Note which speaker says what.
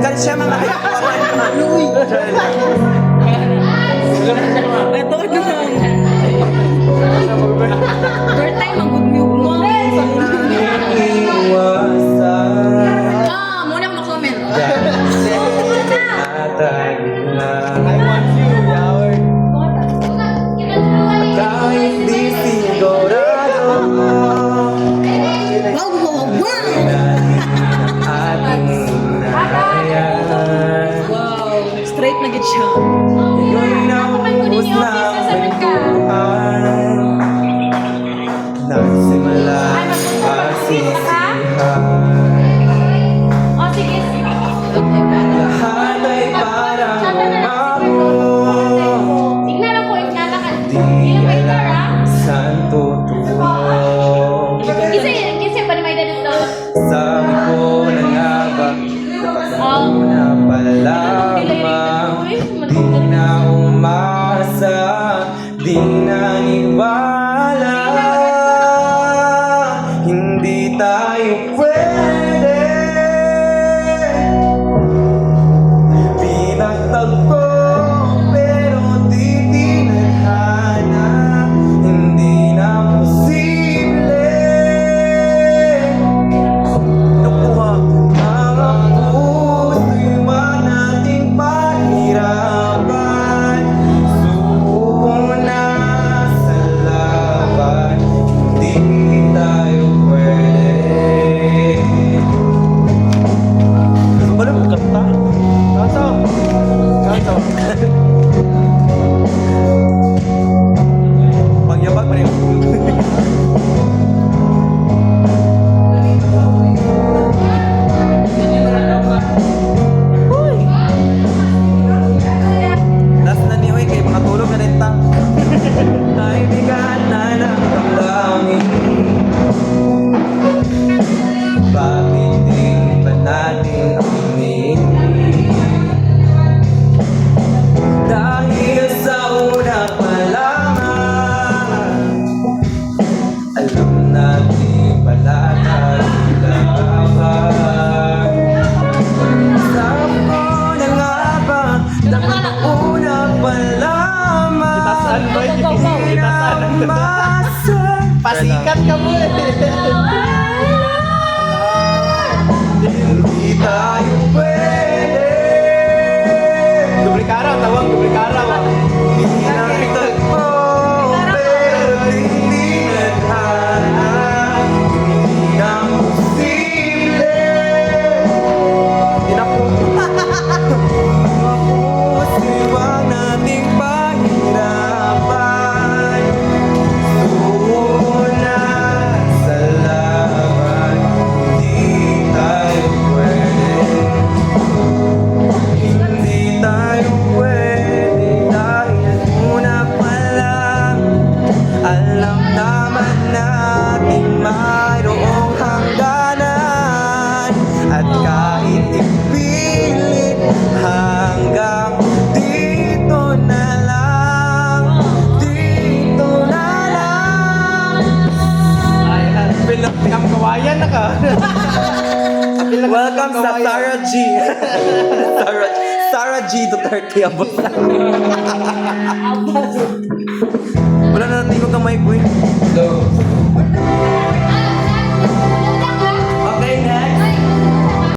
Speaker 1: Kan siya mga
Speaker 2: Uy!
Speaker 3: Ito na. Bird time, mag-mute mo. Muna ako mag-comment.
Speaker 2: I want you, Yawer.
Speaker 1: Kahit di sigurado
Speaker 3: Wow, wow, wow!
Speaker 1: ating nahayan.
Speaker 3: Wow, straight na gid siya.
Speaker 1: Ikaw naubos na buhay. Nagsimula pasisihan. Lahat ay parang umago. Di alam saan tutungo. Sabi ko na nga ba, kapag ako na palamang, di na umasa, di naniwala. Hindi tayo pwede. Pinagtagpo pero di tinadhana. Hindi na posible. Nakuha mga puso, iwan nating pahirapan. Suko na sa laban, hindi tayo pwede. Ano ba naman kanta?
Speaker 2: Kanto. Kanto.
Speaker 1: Pagyabag pa rin. Last na niyo kay makatulog na rin ta. Kaibigan na lang damdamin. Bakit di ba natin aminin? Dahil sa una pa lamang, alam natin pala tayo laban. Sabi ko na nga ba, dapat una pa lamang,
Speaker 2: Itasan ba?
Speaker 1: di na umasa.
Speaker 2: Pasikat ka mo eh.
Speaker 1: Hindi tayo pwede.
Speaker 2: Duplikara, tawag, duplikara.
Speaker 1: Hindi na tagpo, pero hindi nadhana. Hindi na posible. Hindi na po. Mga puso, iwan nating pahirapan. Suko na sa laban, hindi tayo pwede. Hindi tayo pwede dahil una pa lang, alam naman natin mayroong hangganan. At kahit ipilit hanggang dito na lang, dito na lang.
Speaker 2: Pinakam kawayan na ka.
Speaker 1: Welcome sa Sarah G. Sarah G. Duterte abot na. Wala na natin yung kamay ko eh.